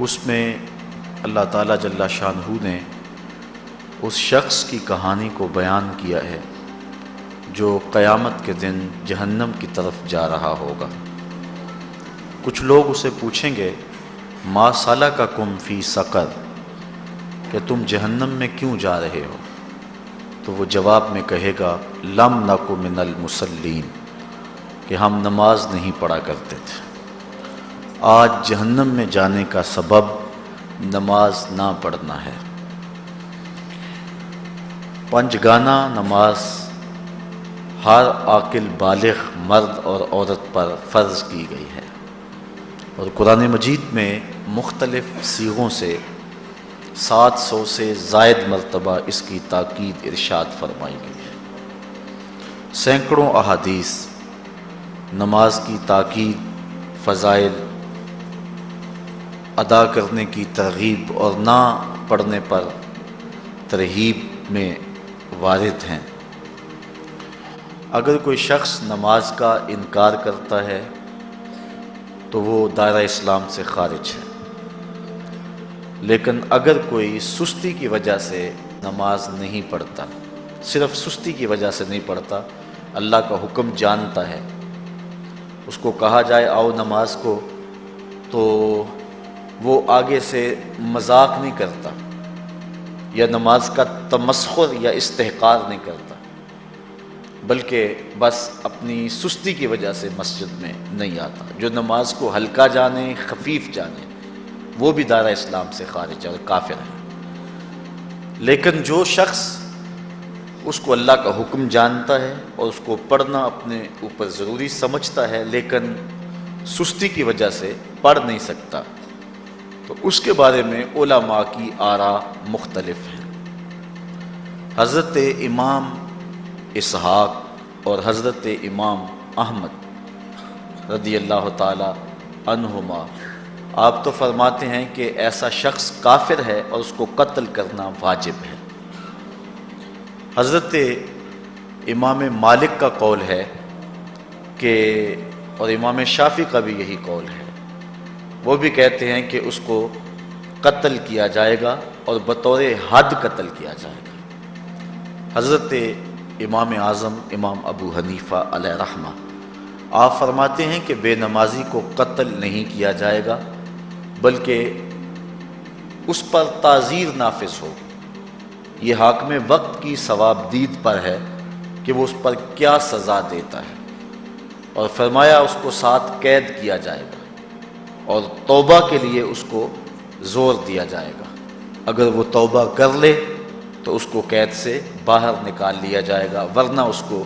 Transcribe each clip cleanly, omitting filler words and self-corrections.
اس میں اللہ تعالیٰ جل شانہ نے اس شخص کی کہانی کو بیان کیا ہے جو قیامت کے دن جہنم کی طرف جا رہا ہوگا۔ کچھ لوگ اسے پوچھیں گے ما سلککم فی سقر، کہ تم جہنم میں کیوں جا رہے ہو؟ تو وہ جواب میں کہے گا لم نک من المصلین، کہ ہم نماز نہیں پڑھا کرتے تھے۔ آج جہنم میں جانے کا سبب نماز نہ پڑھنا ہے۔ پنجگانہ نماز ہر عاقل بالغ مرد اور عورت پر فرض کی گئی ہے، اور قرآن مجید میں مختلف صیغوں سے 700 سے زائد مرتبہ اس کی تاکید ارشاد فرمائی گئی ہے۔ سینکڑوں احادیث نماز کی تاکید، فضائل، ادا کرنے کی ترغیب اور نہ پڑھنے پر ترہیب میں وارد ہیں۔ اگر کوئی شخص نماز کا انکار کرتا ہے تو وہ دائرہ اسلام سے خارج ہے، لیکن اگر کوئی سستی کی وجہ سے نماز نہیں پڑھتا، صرف سستی کی وجہ سے نہیں پڑھتا، اللہ کا حکم جانتا ہے، اس کو کہا جائے آؤ نماز کو، تو وہ آگے سے مذاق نہیں کرتا یا نماز کا تمسخر یا استحقار نہیں کرتا، بلکہ بس اپنی سستی کی وجہ سے مسجد میں نہیں آتا۔ جو نماز کو ہلکا جانے، خفیف جانے، وہ بھی دائرہ اسلام سے خارج ہے اور کافر ہے۔ لیکن جو شخص اس کو اللہ کا حکم جانتا ہے اور اس کو پڑھنا اپنے اوپر ضروری سمجھتا ہے، لیکن سستی کی وجہ سے پڑھ نہیں سکتا، تو اس کے بارے میں علماء کی آراء مختلف ہیں۔ حضرت امام اسحاق اور حضرت امام احمد رضی اللہ تعالی عنہما آپ تو فرماتے ہیں کہ ایسا شخص کافر ہے اور اس کو قتل کرنا واجب ہے۔ حضرت امام مالک کا قول ہے کہ، اور امام شافعی کا بھی یہی قول ہے، وہ بھی کہتے ہیں کہ اس کو قتل کیا جائے گا اور بطور حد قتل کیا جائے گا۔ حضرت امام اعظم امام ابو حنیفہ علیہ رحمہ آپ فرماتے ہیں کہ بے نمازی کو قتل نہیں کیا جائے گا، بلکہ اس پر تعزیر نافذ ہوگی۔ یہ حاکم وقت کی ثوابدید پر ہے کہ وہ اس پر کیا سزا دیتا ہے، اور فرمایا اس کو 7 قید کیا جائے گا اور توبہ کے لیے اس کو زور دیا جائے گا۔ اگر وہ توبہ کر لے تو اس کو قید سے باہر نکال لیا جائے گا، ورنہ اس کو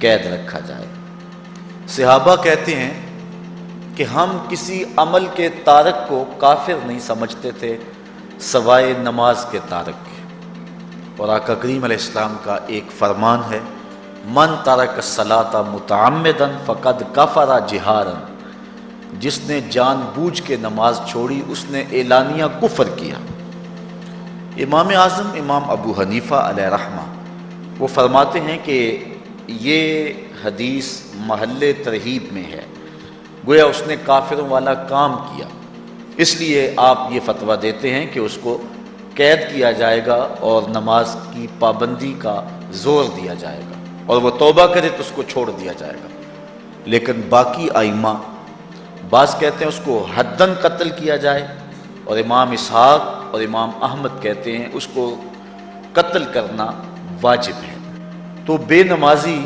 قید رکھا جائے گا۔ صحابہ کہتے ہیں کہ ہم کسی عمل کے تارک کو کافر نہیں سمجھتے تھے سوائے نماز کے تارک کے، اور آقا کریم علیہ السلام کا ایک فرمان ہے من ترک الصلاۃ متعمدا فقد کفر جہارا، جس نے جان بوجھ کے نماز چھوڑی اس نے اعلانیہ کفر کیا۔ امام اعظم امام ابو حنیفہ علیہ رحمہ وہ فرماتے ہیں کہ یہ حدیث محل ترہیب میں ہے، گویا اس نے کافروں والا کام کیا، اس لیے آپ یہ فتویٰ دیتے ہیں کہ اس کو قید کیا جائے گا اور نماز کی پابندی کا زور دیا جائے گا، اور وہ توبہ کرے تو اس کو چھوڑ دیا جائے گا۔ لیکن باقی ائمہ بعض کہتے ہیں اس کو حداً قتل کیا جائے، اور امام اسحاق اور امام احمد کہتے ہیں اس کو قتل کرنا واجب ہے۔ تو بے نمازی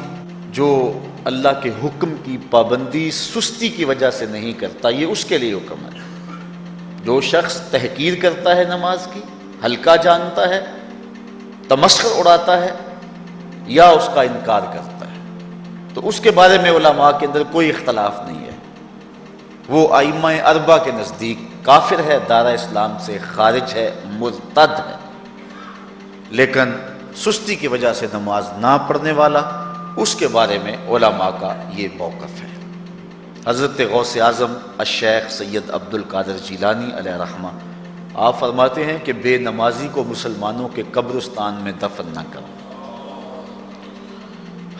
جو اللہ کے حکم کی پابندی سستی کی وجہ سے نہیں کرتا، یہ اس کے لیے حکم ہے۔ جو شخص تحقیر کرتا ہے نماز کی، ہلکا جانتا ہے، تمسخر اڑاتا ہے یا اس کا انکار کرتا ہے، تو اس کے بارے میں علماء کے اندر کوئی اختلاف نہیں ہے، وہ ائمہ اربعہ کے نزدیک کافر ہے، دائرہ اسلام سے خارج ہے، مرتد ہے۔ لیکن سستی کی وجہ سے نماز نہ پڑھنے والا، اس کے بارے میں علماء کا یہ موقف ہے۔ حضرت غوث اعظم الشیخ سید عبد القادر جیلانی علیہ رحمہ آپ فرماتے ہیں کہ بے نمازی کو مسلمانوں کے قبرستان میں دفن نہ کرو۔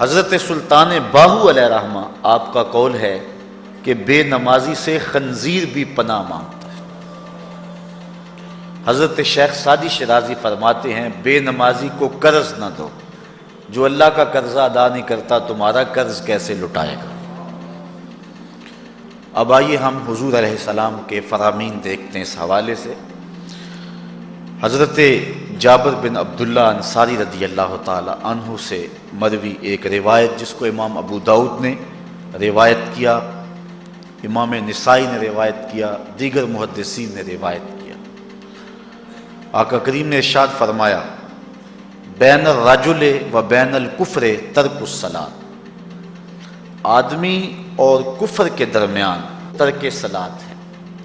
حضرت سلطان باہو علیہ رحمہ آپ کا قول ہے کہ بے نمازی سے خنزیر بھی پناہ مانگتا ہے۔ حضرت شیخ سعدی شیرازی فرماتے ہیں بے نمازی کو قرض نہ دو، جو اللہ کا قرضہ ادا نہیں کرتا تمہارا قرض کیسے لٹائے گا۔ اب آئیے ہم حضور علیہ السلام کے فرامین دیکھتے ہیں اس حوالے سے۔ حضرت جابر بن عبداللہ انصاری رضی اللہ تعالی عنہ سے مروی ایک روایت جس کو امام ابو داؤد نے روایت کیا، امام نسائی نے روایت کیا، دیگر محدثین نے روایت کیا۔ آقا کریم نے ارشاد فرمایا بین الرجل و بین الکفر ترک الصلاۃ، آدمی اور کفر کے درمیان ترک صلاۃ ہے،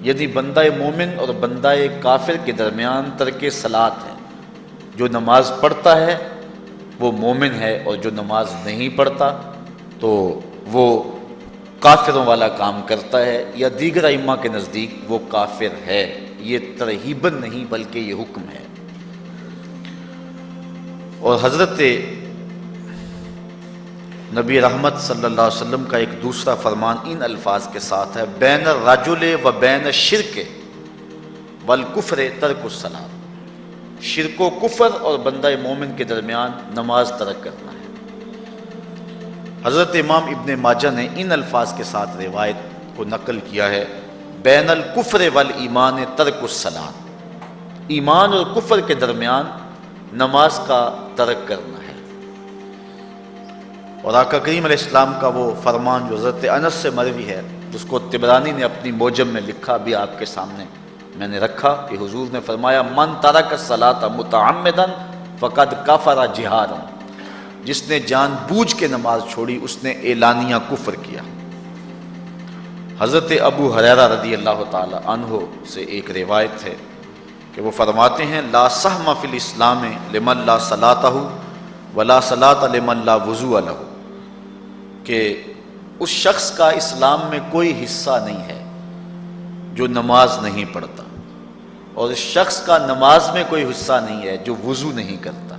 یعنی بندہ مومن اور بندہ کافر کے درمیان ترک صلاۃ ہے۔ جو نماز پڑھتا ہے وہ مومن ہے، اور جو نماز نہیں پڑھتا تو وہ کافروں والا کام کرتا ہے، یا دیگر ائمہ کے نزدیک وہ کافر ہے۔ یہ ترہیباً نہیں بلکہ یہ حکم ہے۔ اور حضرت نبی رحمت صلی اللہ علیہ وسلم کا ایک دوسرا فرمان ان الفاظ کے ساتھ ہے بین الرجل و بین الشرک والکفر ترک الصلاۃ، شرک و کفر اور بندہ مومن کے درمیان نماز ترک کرنا ہے۔ حضرت امام ابن ماجہ نے ان الفاظ کے ساتھ روایت کو نقل کیا ہے بین الکفر والایمان ترک الصلاۃ، ایمان اور کفر کے درمیان نماز کا ترک کرنا ہے۔ اور آقا کریم علیہ السلام کا وہ فرمان جو حضرت انس سے مروی ہے، جس کو طبرانی نے اپنی موجم میں لکھا، بھی آپ کے سامنے میں نے رکھا، کہ حضور نے فرمایا من ترک الصلاۃ متعمدا فقد کفر جہارا، جس نے جان بوجھ کے نماز چھوڑی اس نے اعلانیہ کفر کیا۔ حضرت ابو ہریرہ رضی اللہ تعالی عنہ سے ایک روایت ہے کہ وہ فرماتے ہیں لا سہم فی الاسلام لمن لا صلاۃ ولا صلاۃ لمن لا وضوء لہ، کہ اس شخص کا اسلام میں کوئی حصہ نہیں ہے جو نماز نہیں پڑھتا، اور اس شخص کا نماز میں کوئی حصہ نہیں ہے جو وضو نہیں کرتا۔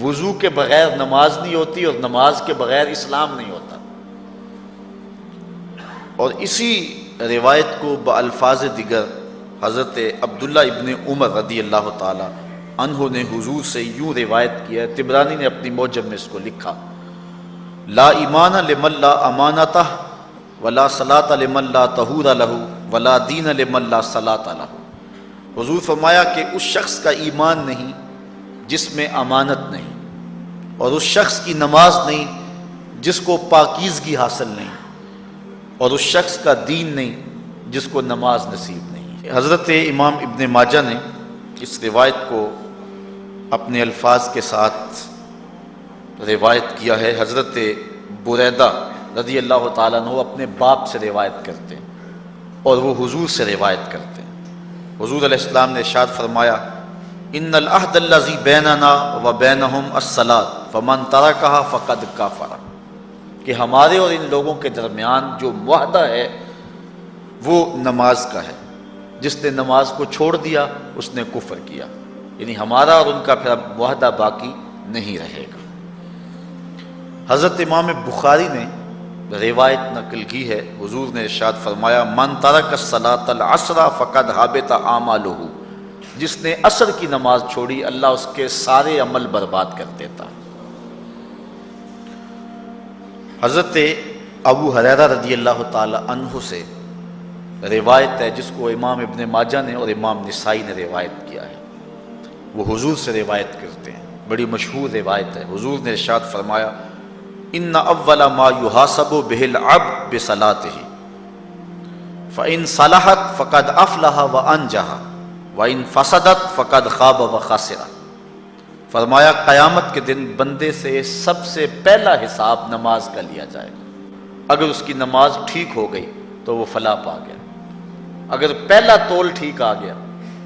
وضو کے بغیر نماز نہیں ہوتی، اور نماز کے بغیر اسلام نہیں ہوتا۔ اور اسی روایت کو بالفاظ دیگر حضرت عبداللہ ابن عمر رضی اللہ تعالی عنہ نے حضور سے یوں روایت کیا ہے، طبرانی نے اپنی موجم میں اس کو لکھا لا ایمان لمن لا امانتہ ولا صلاۃ لمن لا طہور لہ ولا دین لمن لا صلاۃ لہ۔ حضور فرمایا کہ اس شخص کا ایمان نہیں جس میں امانت نہیں، اور اس شخص کی نماز نہیں جس کو پاکیزگی حاصل نہیں، اور اس شخص کا دین نہیں جس کو نماز نصیب نہیں۔ حضرت امام ابن ماجہ نے اس روایت کو اپنے الفاظ کے ساتھ روایت کیا ہے۔ حضرت بریدہ رضی اللہ تعالیٰ عنہ اپنے باپ سے روایت کرتے ہیں اور وہ حضور سے روایت کرتے ہیں۔ حضور علیہ السلام نے ارشاد فرمایا ان العہد الذی بیننا و بینہم الصلاۃ فمن ترکھا فقد کفر، کہ ہمارے اور ان لوگوں کے درمیان جو معاہدہ ہے وہ نماز کا ہے، جس نے نماز کو چھوڑ دیا اس نے کفر کیا، یعنی ہمارا اور ان کا پھر اب معاہدہ باقی نہیں رہے گا۔ حضرت امام بخاری نے روایت نقل کی ہے، حضور نے ارشاد فرمایا من ترک الصلاۃ العصر فقد حبط اعمالہ، جس نے عصر کی نماز چھوڑی اللہ اس کے سارے عمل برباد کر دیتا۔ حضرت ابو ہریرہ رضی اللہ تعالی عنہ سے روایت ہے جس کو امام ابن ماجہ نے اور امام نسائی نے روایت کیا ہے، وہ حضور سے روایت کرتے ہیں، بڑی مشہور روایت ہے۔ حضور نے ارشاد فرمایا ان اول ما یحاسب بہ العبد بصلاتہ فان صلحت فقد افلح وانجح وان فسدت فقد خاب وخسر۔ فرمایا قیامت کے دن بندے سے سب سے پہلا حساب نماز کا لیا جائے گا، اگر اس کی نماز ٹھیک ہو گئی تو وہ فلاح پا گیا، اگر پہلا تول ٹھیک آ گیا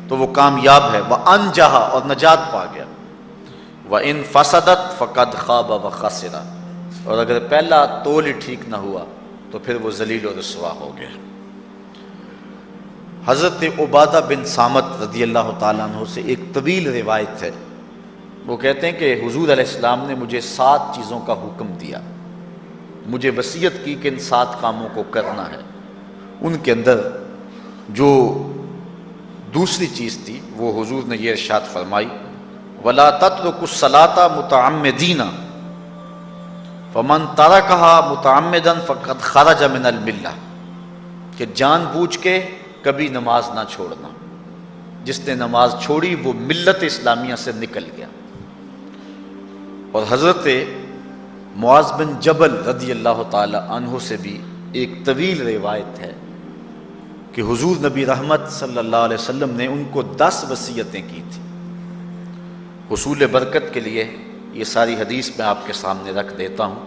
تو وہ کامیاب ہے، وانجح اور نجات پا گیا، وان فسدت فقد خاب وخسر، اور اگر پہلا تول ہی ٹھیک نہ ہوا تو پھر وہ ذلیل و رسوا ہو گیا۔ حضرت عبادہ بن صامت رضی اللہ تعالیٰ عنہ سے ایک طویل روایت ہے، وہ کہتے ہیں کہ حضور علیہ السلام نے مجھے 7 چیزوں کا حکم دیا، مجھے وصیت کی کہ ان 7 کاموں کو کرنا ہے۔ ان کے اندر جو دوسری چیز تھی وہ حضور نے یہ ارشاد فرمائی وَلَا تَتْرُكُوا الصَّلَاةَ مُتَعَمِّدِينَ فَمَنْ تَرَكَهَا مُتَعَمِّدًا فَقَدْ خَرَجَ مِنَ الْمِلَّةِ کہ جان بوجھ کے کبھی نماز نہ چھوڑنا، جس نے نماز چھوڑی وہ ملت اسلامیہ سے نکل گیا۔ اور حضرت معاذ بن جبل رضی اللہ تعالی عنہ سے بھی ایک طویل روایت ہے کہ حضور نبی رحمت صلی اللہ علیہ وسلم نے ان کو 10 وصیتیں کی تھی حصول برکت کے لیے۔ یہ ساری حدیث میں آپ کے سامنے رکھ دیتا ہوں۔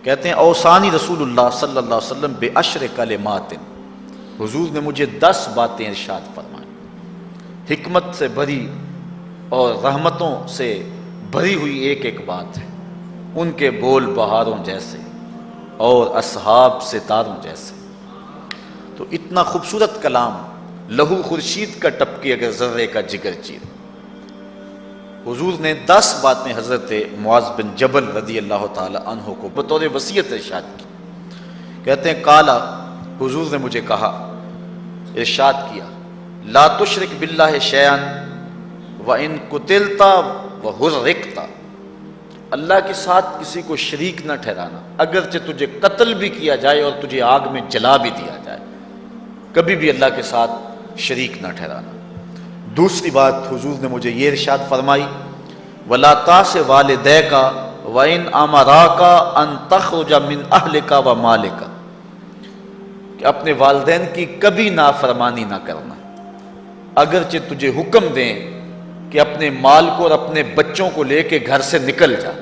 کہتے ہیں اوصانی رسول اللہ صلی اللہ علیہ وسلم بعشر کلمات، حضور نے مجھے 10 باتیں ارشاد فرمائیں، حکمت سے بھری اور رحمتوں سے بھری ہوئی ایک ایک بات ہے، ان کے بول بہاروں جیسے اور اصحاب ستاروں جیسے۔ تو اتنا خوبصورت کلام، لہو خورشید کا ٹپکی اگر ذرے کا جگر چیر۔ حضور نے 10 باتیں حضرت معاذ بن جبل رضی اللہ تعالی عنہ کو بطور وصیت ارشاد کی۔ کہتے ہیں کالا، حضور نے مجھے کہا، ارشاد کیا، لا تشرک باللہ شیئا وان قتلت وحرقت، اللہ کے ساتھ کسی کو شریک نہ ٹھہرانا، اگرچہ تجھے قتل بھی کیا جائے اور تجھے آگ میں جلا بھی دیا جائے، کبھی بھی اللہ کے ساتھ شریک نہ ٹھہرانا۔ دوسری بات حضور نے مجھے یہ ارشاد فرمائی وَلَا تَعْصِ وَالِدَيْكَ وَإِنْ أَمَرَاكَ أَن تَخْرُجَ مِنْ أَهْلِكَ وَمَالِكَ، کہ اپنے والدین کی کبھی نافرمانی نہ کرنا، اگرچہ تجھے حکم دیں کہ اپنے مال کو اور اپنے بچوں کو لے کے گھر سے نکل جا،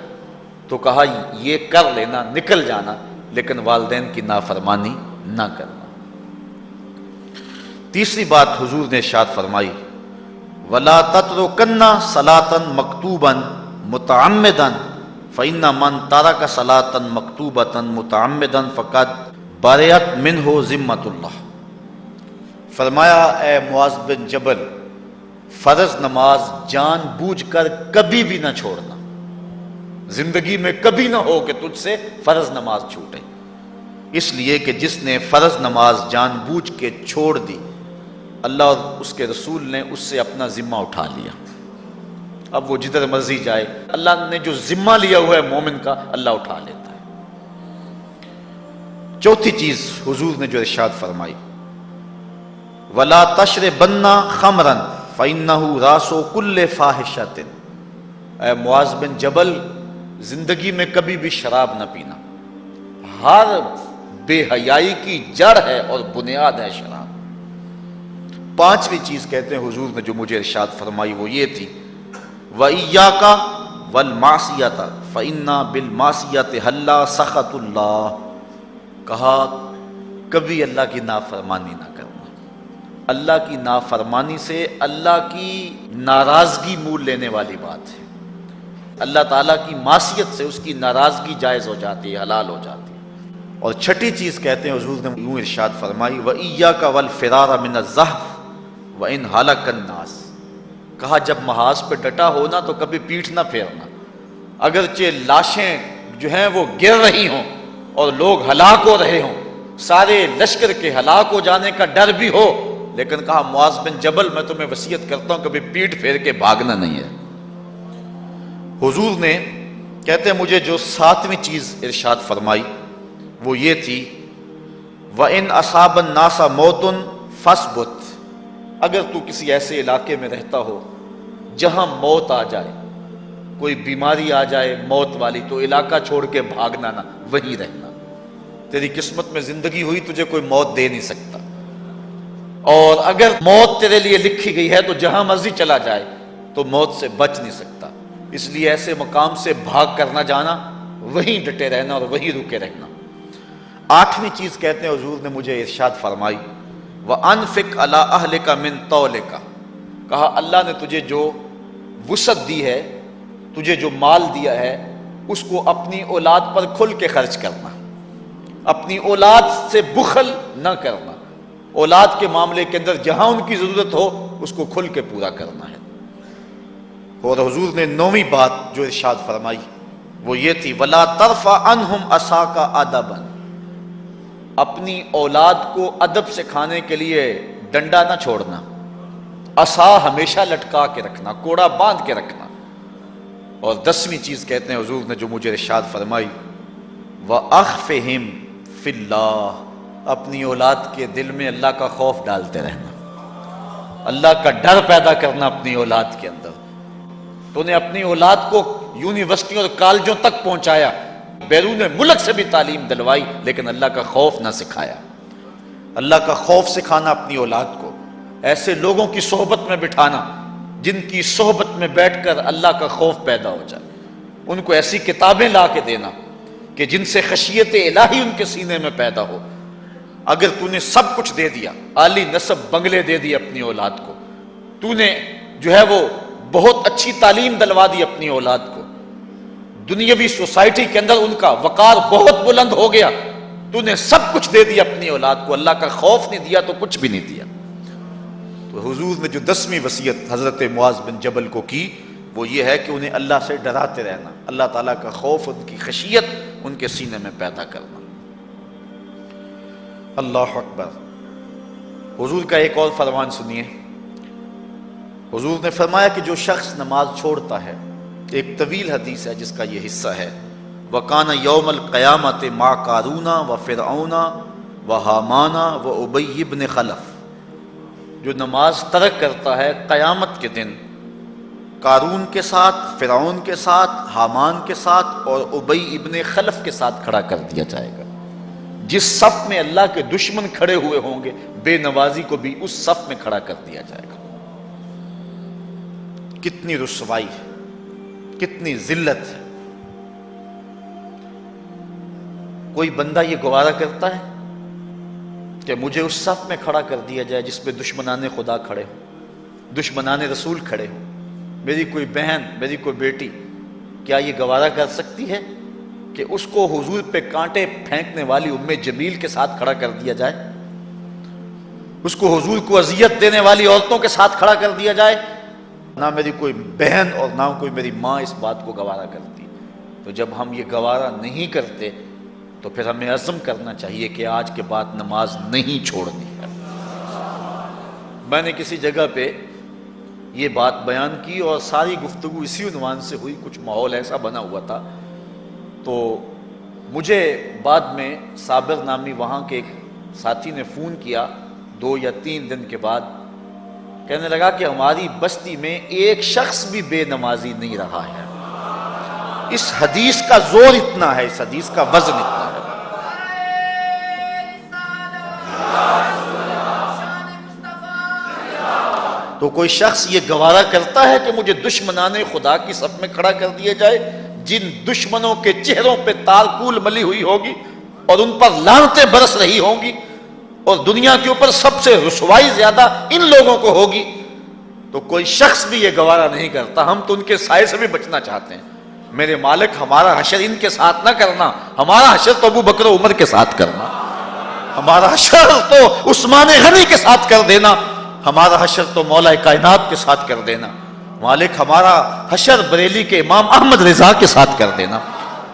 تو کہا یہ کر لینا، نکل جانا، لیکن والدین کی نافرمانی نہ کرنا۔ تیسری بات حضور نے ارشاد فرمائی وَلَا تَتْرُكَنَّ صَلَاةً مَكْتُوبًا مُتَعَمِّدًا فَإِنَّ مَنْ تَرَكَ صَلَاةً مَكْتُوبَةً مُتَعَمِّدًا فَقَدْ بَرِئَتْ مِنْهُ ذِمَّةُ اللَّهِ۔ فرمایا اے معاذ بن جبل، فرض نماز جان بوجھ کر کبھی بھی نہ چھوڑنا، زندگی میں کبھی نہ ہو کہ تجھ سے فرض نماز چھوٹے، اس لیے کہ جس نے فرض نماز جان بوجھ کے چھوڑ دی، اللہ اور اس کے رسول نے اس سے اپنا ذمہ اٹھا لیا، اب وہ جدھر مرضی جائے، اللہ نے جو ذمہ لیا ہوا ہے مومن کا، اللہ اٹھا لیتا ہے۔ چوتھی چیز حضور نے جو ارشاد فرمائی وَلَا تَشْرِبَنَّ خَمْرًا فَإِنَّهُ رَأْسُ كُلِّ فَاحِشَةٍ، اے معاذ بن جبل، زندگی میں کبھی بھی شراب نہ پینا، ہر بے حیائی کی جڑ ہے اور بنیاد ہے شراب۔ پانچویں چیز کہتے ہیں حضور نے جو مجھے ارشاد فرمائی وہ یہ تھی وَإِيَّاكَ وَالْمَعْصِيَةَ فَإِنَّ بِالْمَعْصِيَةِ حَلَّ سَخَطُ اللَّهِ، کہا کبھی اللہ کی نافرمانی نہ کرنا، اللہ کی نافرمانی سے اللہ کی ناراضگی مول لینے والی بات ہے، اللہ تعالیٰ کی معصیت سے اس کی ناراضگی جائز ہو جاتی ہے، حلال ہو جاتی ہے۔ اور چھٹی چیز کہتے ہیں حضور نے یوں ارشاد فرمائی وَإِيَّاكَ وَالْفِرَارَ مِنَ الزَّحْفِ وَإِنْ هَلَكَ النَّاسِ، کہا جب محاذ پہ ڈٹا ہونا تو کبھی پیٹھ نہ پھیرنا، اگرچہ لاشیں جو ہیں وہ گر رہی ہوں اور لوگ ہلاک ہو رہے ہوں، سارے لشکر کے ہلاک ہو جانے کا ڈر بھی ہو، لیکن کہا معاذ بن جبل میں تمہیں وصیت کرتا ہوں کبھی پیٹھ پھیر کے بھاگنا نہیں ہے۔ حضور نے کہتے ہیں مجھے جو 7ویں چیز ارشاد فرمائی وہ یہ تھی وَإِنْ أَصَابَ النَّاسَ مَوْتٌ فَاصْبُتْ، اگر تو کسی ایسے علاقے میں رہتا ہو جہاں موت آ جائے، کوئی بیماری آ جائے موت والی، تو علاقہ چھوڑ کے بھاگنا نہ، وہیں رہنا، تیری قسمت میں زندگی ہوئی تجھے کوئی موت دے نہیں سکتا، اور اگر موت تیرے لیے لکھی گئی ہے تو جہاں مرضی چلا جائے تو موت سے بچ نہیں سکتا، اس لیے ایسے مقام سے بھاگ کر نہ جانا، وہیں ڈٹے رہنا اور وہیں رکے رہنا۔ 8ویں چیز کہتے ہیں حضور نے مجھے ارشاد فرمائی وَأَنفِقْ عَلَىٰ أَهْلِكَ مِن طَوْلِكَ، کہا اللہ نے تجھے جو وسعت دی ہے، تجھے جو مال دیا ہے، اس کو اپنی اولاد پر کھل کے خرچ کرنا، اپنی اولاد سے بخل نہ کرنا، اولاد کے معاملے کے اندر جہاں ان کی ضرورت ہو اس کو کھل کے پورا کرنا ہے۔ اور حضور نے 9ویں بات جو ارشاد فرمائی وہ یہ تھی وَلَا تَرْفَعْ عَنْهُمْ عَصَاكَ أَدَبًا، اپنی اولاد کو ادب سکھانے کے لیے ڈنڈا نہ چھوڑنا، عصا ہمیشہ لٹکا کے رکھنا، کوڑا باندھ کے رکھنا۔ اور 10ویں چیز کہتے ہیں حضور نے جو مجھے ارشاد فرمائی، وَأَخْفِهِمْ فِي اللَّهِ، اپنی اولاد کے دل میں اللہ کا خوف ڈالتے رہنا، اللہ کا ڈر پیدا کرنا اپنی اولاد کے اندر۔ تو نے اپنی اولاد کو یونیورسٹیوں اور کالجوں تک پہنچایا، بیرون ملک سے بھی تعلیم دلوائی، لیکن اللہ کا خوف نہ سکھایا۔ اللہ کا خوف سکھانا اپنی اولاد کو، ایسے لوگوں کی صحبت میں بٹھانا جن کی صحبت میں بیٹھ کر اللہ کا خوف پیدا ہو جائے، ان کو ایسی کتابیں لا کے دینا کہ جن سے خشیت الہی ان کے سینے میں پیدا ہو۔ اگر تو نے سب کچھ دے دیا، عالی نسب بنگلے دے دی اپنی اولاد کو، تو نے جو ہے وہ بہت اچھی تعلیم دلوا دی اپنی اولاد کو، دنیاوی سوسائٹی کے اندر ان کا وقار بہت بلند ہو گیا، تو نے سب کچھ دے دیا اپنی اولاد کو، اللہ کا خوف نہیں دیا تو کچھ بھی نہیں دیا۔ تو حضور نے جو 10ویں وصیت حضرت معاذ بن جبل کو کی وہ یہ ہے کہ انہیں اللہ سے ڈراتے رہنا، اللہ تعالیٰ کا خوف، ان کی خشیت ان کے سینے میں پیدا کرنا۔ اللہ اکبر۔ حضور کا ایک اور فرمان سنیے، حضور نے فرمایا کہ جو شخص نماز چھوڑتا ہے، ایک طویل حدیث ہے جس کا یہ حصہ ہے، وَكَانَ يَوْمَ الْقِيَامَةِ مَعَ قَارُونَ وَفِرْعَوْنَ وَحَامَانَ وَأُبَيِّ بْنِ خَلَف، جو نماز ترک کرتا ہے قیامت کے دن قارون کے ساتھ، فرعون کے ساتھ، حامان کے ساتھ اور ابی ابن خلف کے ساتھ کھڑا کر دیا جائے گا۔ جس صف میں اللہ کے دشمن کھڑے ہوئے ہوں گے، بے نوازی کو بھی اس صف میں کھڑا کر دیا جائے گا۔ کتنی رسوائی ہے، کتنی ذلت ہے۔ کوئی بندہ یہ گوارا کرتا ہے کہ مجھے اس صف میں کھڑا کر دیا جائے جس میں دشمنان خدا کھڑے ہوں، دشمنان رسول کھڑے ہوں، میری کوئی بہن، میری کوئی بیٹی کیا یہ گوارا کر سکتی ہے کہ اس کو حضور پہ کانٹے پھینکنے والی ام جمیل کے ساتھ کھڑا کر دیا جائے، اس کو حضور کو اذیت دینے والی عورتوں کے ساتھ کھڑا کر دیا جائے؟ نہ میری کوئی بہن اور نہ کوئی میری ماں اس بات کو گوارا کرتی۔ تو جب ہم یہ گوارا نہیں کرتے تو پھر ہمیں عزم کرنا چاہیے کہ آج کے بعد نماز نہیں چھوڑنی ہے۔ میں نے کسی جگہ پہ یہ بات بیان کی اور ساری گفتگو اسی عنوان سے ہوئی، کچھ ماحول ایسا بنا ہوا تھا، تو مجھے بعد میں صابر نامی وہاں کے ایک ساتھی نے فون کیا 2 یا 3 دن کے بعد، کہنے لگا کہ ہماری بستی میں ایک شخص بھی بے نمازی نہیں رہا ہے۔ اس حدیث کا زور اتنا ہے، اس حدیث کا وزن اتنا ہے۔ تو کوئی شخص یہ گوارا کرتا ہے کہ مجھے دشمنان خدا کی صف میں کھڑا کر دیا جائے، جن دشمنوں کے چہروں پہ تالکول ملی ہوئی ہوگی اور ان پر لعنتیں برس رہی ہوں گی، اور دنیا کے اوپر سب سے رسوائی زیادہ ان لوگوں کو ہوگی، تو کوئی شخص بھی یہ گوارا نہیں کرتا۔ ہم تو ان کے سائے سے بھی بچنا چاہتے ہیں۔ میرے مالک، ہمارا حشر ان کے ساتھ نہ کرنا، ہمارا حشر تو ابو بکر و عمر کے ساتھ کرنا، ہمارا حشر تو عثمان غنی کے ساتھ کر دینا، ہمارا حشر تو مولا کائنات کے ساتھ کر دینا۔ مالک، ہمارا حشر بریلی کے امام احمد رضا کے ساتھ کر دینا،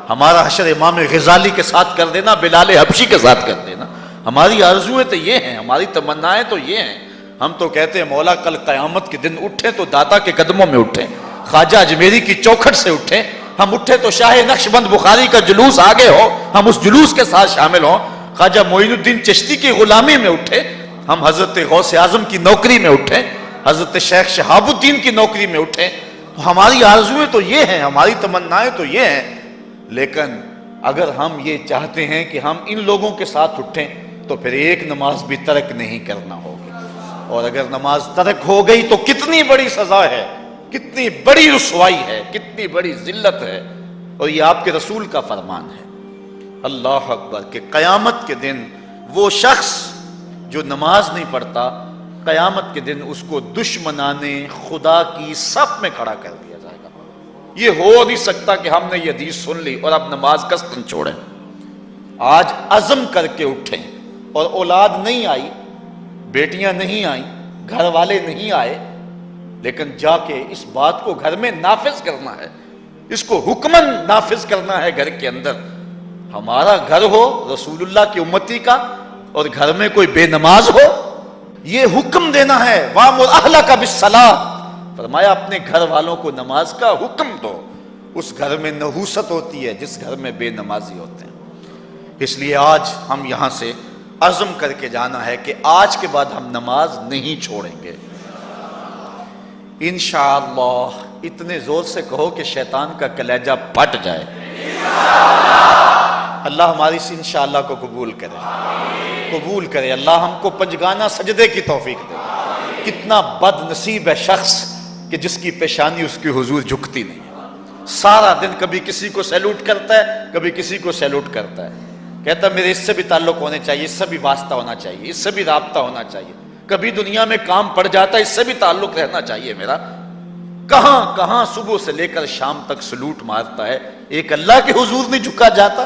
ہمارا حشر امام غزالی کے ساتھ کر دینا، بلال حبشی کے ساتھ کر دینا۔ ہماری آرزویں تو یہ ہیں، ہماری تمنائیں تو یہ ہیں۔ ہم تو کہتے ہیں مولا کل قیامت کے دن اٹھیں تو داتا کے قدموں میں اٹھیں، خواجہ اجمیری کی چوکھٹ سے اٹھیں، ہم اٹھے تو شاہ نقشبند بخاری کا جلوس آگے ہو، ہم اس جلوس کے ساتھ شامل ہوں، خواجہ معین الدین چشتی کی غلامی میں اٹھے، ہم حضرت غوث اعظم کی نوکری میں اٹھیں، حضرت شیخ شہاب الدین کی نوکری میں اٹھیں۔ تو ہماری آرزویں تو یہ ہیں، ہماری تمنائیں تو یہ ہیں، لیکن اگر ہم یہ چاہتے ہیں کہ ہم ان لوگوں کے ساتھ اٹھیں تو پھر ایک نماز بھی ترک نہیں کرنا ہوگی، اور اگر نماز ترک ہو گئی تو کتنی بڑی سزا ہے، کتنی بڑی رسوائی ہے، کتنی بڑی ذلت ہے، اور یہ آپ کے رسول کا فرمان ہے۔ اللہ اکبر، کہ قیامت کے دن وہ شخص جو نماز نہیں پڑھتا، قیامت کے دن اس کو دشمنان خدا کی صف میں کھڑا کر دیا جائے گا۔ یہ ہو نہیں سکتا کہ ہم نے یہ حدیث سن لی اور اب نماز قصداً چھوڑیں۔ آج عزم کر کے اٹھیں، اور اولاد نہیں آئی، بیٹیاں نہیں آئیں، گھر والے نہیں آئے، لیکن جا کے اس بات کو گھر میں نافذ کرنا ہے، اس کو حکماً نافذ کرنا ہے گھر کے اندر۔ ہمارا گھر ہو رسول اللہ کی امتی کا اور گھر میں کوئی بے نماز ہو، یہ حکم دینا ہے، وَأْمُرْ أَهْلَكَ بِالصَّلَاةِ، فرمایا اپنے گھر والوں کو نماز کا حکم دو۔ اس گھر میں نحوست ہوتی ہے جس گھر میں بے نمازی ہوتے ہیں۔ اس لیے آج ہم یہاں سے عزم کر کے جانا ہے کہ آج کے بعد ہم نماز نہیں چھوڑیں گے انشاءاللہ۔ اتنے زور سے کہو کہ شیطان کا کلیجہ پھٹ جائے۔ اللہ ہماری اس انشاءاللہ کو قبول کرے۔ اللہ ہم کو پنجگانہ سجدے کی توفیق دے۔ کتنا بد نصیب ہے شخص کہ جس کی پیشانی اس کی حضور جھکتی نہیں ہے، سارا دن کبھی کسی کو سیلوٹ کرتا ہے، کبھی کسی کو سیلوٹ کرتا ہے، کہتا ہے میرے اس سے بھی تعلق ہونے چاہیے، اس سے بھی واسطہ ہونا چاہیے، اس سے بھی رابطہ ہونا چاہیے، کبھی دنیا میں کام پڑ جاتا ہے، اس سے بھی تعلق رہنا چاہیے میرا۔ کہاں کہاں صبح سے لے کر شام تک سلوٹ مارتا ہے، ایک اللہ کے حضور نہیں جھکا جاتا۔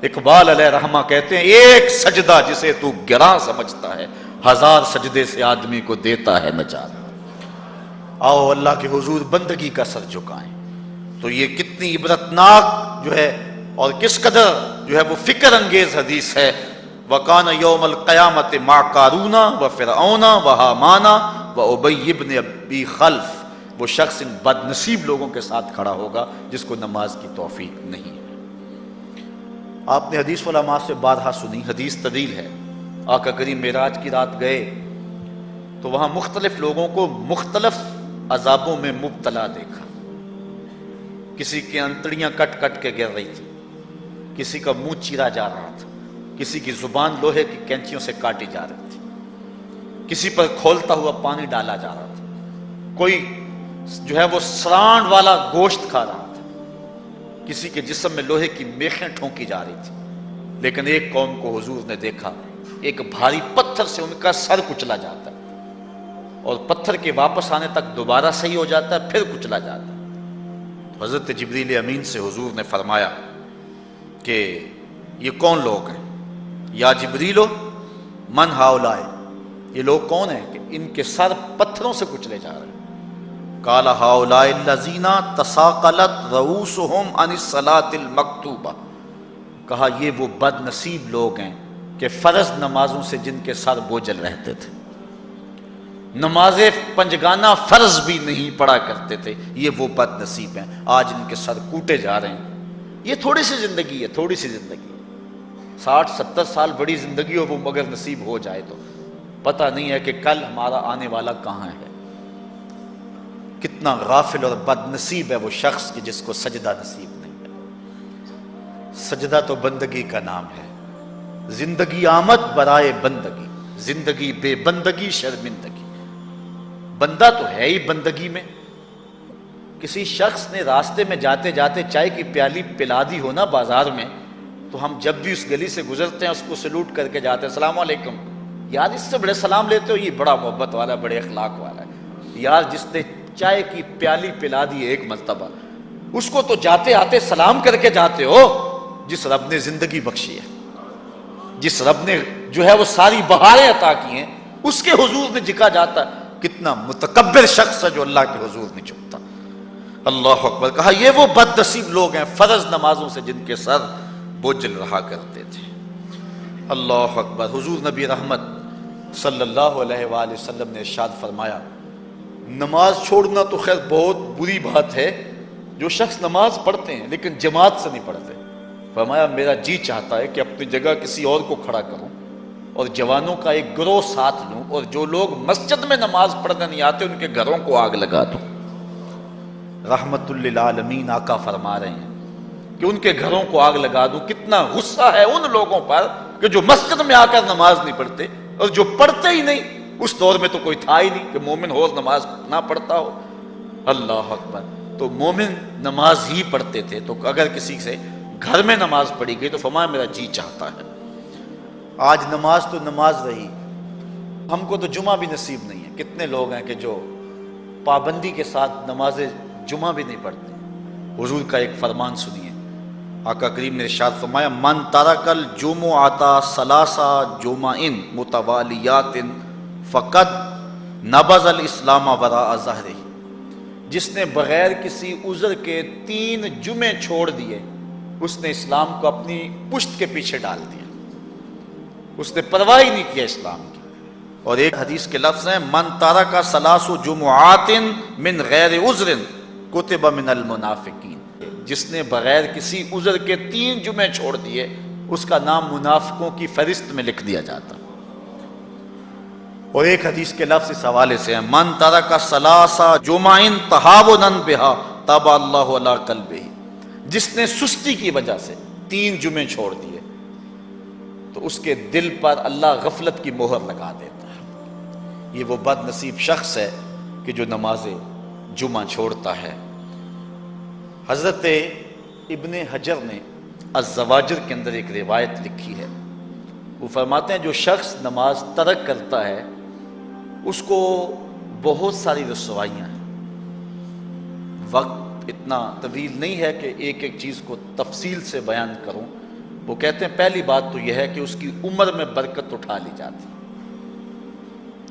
اقبال علیہ رحمہ کہتے ہیں ایک سجدہ جسے تو گراں سمجھتا ہے، ہزار سجدے سے آدمی کو دیتا ہے نجات۔ آؤ اللہ کے حضور بندگی کا سر جھکائیں۔ تو یہ کتنی عبرتناک جو ہے اور کس قدر جو ہے وہ فکر انگیز حدیث ہے۔ وَقَانَ يَوْمَ الْقِيَامَةِ مَعَ قَارُونَ وَفِرْعَوْنَ وَحَامَانَ وَأُبَيِّ بْنِ أَبِي خَلْف، وہ شخص ان بد نصیب لوگوں کے ساتھ کھڑا ہوگا جس کو نماز کی توفیق نہیں ہے۔ آپ نے حدیث علماء سے بارہا سنی، حدیث طویل ہے۔ آقا کریم معراج کی رات گئے تو وہاں مختلف لوگوں کو مختلف عذابوں میں مبتلا دیکھا۔ کسی کی انتڑیاں کٹ کٹ کے گر رہی تھی، کسی کا منہ چیرا جا رہا تھا، کسی کی زبان لوہے کی کینچیوں سے کاٹی جا رہی تھی، کسی پر کھولتا ہوا پانی ڈالا جا رہا تھا، کوئی جو ہے وہ سرانڈ والا گوشت کھا رہا تھا، کسی کے جسم میں لوہے کی میخیں ٹھونکی جا رہی تھی۔ لیکن ایک قوم کو حضور نے دیکھا، ایک بھاری پتھر سے ان کا سر کچلا جاتا ہے اور پتھر کے واپس آنے تک دوبارہ صحیح ہو جاتا ہے، پھر کچلا جاتا ہے۔ حضرت جبریل امین سے حضور نے فرمایا کہ یہ کون لوگ ہیں؟ یا جبریلو من ہاؤلائے، یہ لوگ کون ہیں کہ ان کے سر پتھروں سے کچلے جا رہے ہیں؟ قال ہاؤلائے الذین تثاقلت رؤوسہم عن الصلاۃ المکتوبہ، کہا یہ وہ بد نصیب لوگ ہیں کہ فرض نمازوں سے جن کے سر بوجھل رہتے تھے، نماز پنجگانہ فرض بھی نہیں پڑھا کرتے تھے، یہ وہ بد نصیب ہیں، آج ان کے سر کوٹے جا رہے ہیں۔ یہ تھوڑی سی زندگی ہے، تھوڑی سی زندگی ہے، 60-70 سال بڑی زندگی ہو وہ مگر نصیب ہو جائے تو پتہ نہیں ہے کہ کل ہمارا آنے والا کہاں ہے۔ کتنا غافل اور بد نصیب ہے وہ شخص کہ جس کو سجدہ نصیب نہیں ہے۔ سجدہ تو بندگی کا نام ہے۔ زندگی آمد برائے بندگی، زندگی بے بندگی شرمندگی۔ بندہ تو ہے ہی بندگی میں۔ کسی شخص نے راستے میں جاتے جاتے چائے کی پیالی پلا دی ہو نا بازار میں، تو ہم جب بھی اس گلی سے گزرتے ہیں اس کو سلوٹ کر کے جاتے ہیں، السلام علیکم، یار اس سے بڑے سلام لیتے ہو، یہ بڑا محبت والا، بڑے اخلاق والا ہے۔ یار جس نے چائے کی پیالی پلا دی ایک مرتبہ، اس کو تو جاتے آتے سلام کر کے جاتے ہو۔ جس رب نے زندگی بخشی ہے، جس رب نے جو ہے وہ ساری بہاریں عطا کی ہیں، اس کے حضور میں جھکا جاتا ہے۔ کتنا متکبر شخص ہے جو اللہ کے حضور نہیں جھکتا۔ اللہ اکبر۔ کہا یہ وہ بد نصیب لوگ ہیں فرض نمازوں سے جن کے سر بوجھل رہا کرتے تھے۔ اللہ اکبر۔ حضور نبی رحمت صلی اللہ علیہ وآلہ وسلم نے ارشاد فرمایا، نماز چھوڑنا تو خیر بہت بری بات ہے، جو شخص نماز پڑھتے ہیں لیکن جماعت سے نہیں پڑھتے، فرمایا میرا جی چاہتا ہے کہ اپنی جگہ کسی اور کو کھڑا کروں اور جوانوں کا ایک گروہ ساتھ لوں، اور جو لوگ مسجد میں نماز پڑھنے نہیں آتے ان کے گھروں کو آگ لگا دوں۔ رحمت للعالمین آقا فرما رہے ہیں کہ ان کے گھروں کو آگ لگا دوں۔ کتنا غصہ ہے ان لوگوں پر کہ جو مسجد میں آ کر نماز نہیں پڑھتے، اور جو پڑھتے ہی نہیں، اس دور میں تو کوئی تھا ہی نہیں کہ مومن ہو نماز نہ پڑھتا ہو۔ اللہ اکبر۔ تو مومن نماز ہی پڑھتے تھے، تو اگر کسی سے گھر میں نماز پڑھی گئی تو فرمایا میرا جی چاہتا ہے۔ آج نماز تو نماز رہی، ہم کو تو جمعہ بھی نصیب نہیں ہے۔ کتنے لوگ ہیں کہ جو پابندی کے ساتھ نماز جمعہ بھی نہیں پڑھتے۔ حضور کا ایک فرمان سنیے، آقا کریم نے ارشاد فرمایا، من ترک الجمعۃ ثلاث جمع متوالیات فقد نبذ الاسلام وراء ظہرہ، جس نے بغیر کسی عذر کے 3 جمعے چھوڑ دیے، اس نے اسلام کو اپنی پشت کے پیچھے ڈال دیا، اس نے پرواہ ہی نہیں کیا اسلام کی۔ اور ایک حدیث کے لفظ ہیں من ترک ثلاث جمعات من غیر عذر کتب من المنافقین، جس نے بغیر کسی عذر کے 3 جمعے چھوڑ دیے اس کا نام منافقوں کی فہرست میں لکھ دیا جاتا۔ اور ایک حدیث کے لفظ اس حوالے سے ہیں من ترک ثلاث جمع تہاونا بہا طبع اللہ علی قلبہ، جس نے سستی کی وجہ سے 3 جمعے چھوڑ دیے تو اس کے دل پر اللہ غفلت کی مہر لگا دیتا ہے۔ یہ وہ بد نصیب شخص ہے کہ جو نماز جمعہ چھوڑتا ہے۔ حضرت ابن حجر نے الزواجر کے اندر ایک روایت لکھی ہے، وہ فرماتے ہیں جو شخص نماز ترک کرتا ہے اس کو بہت ساری رسوائیاں ہیں۔ وقت اتنا طویل نہیں ہے کہ ایک ایک چیز کو تفصیل سے بیان کروں۔ وہ کہتے ہیں پہلی بات تو یہ ہے کہ اس کی عمر میں برکت اٹھا لی جاتی،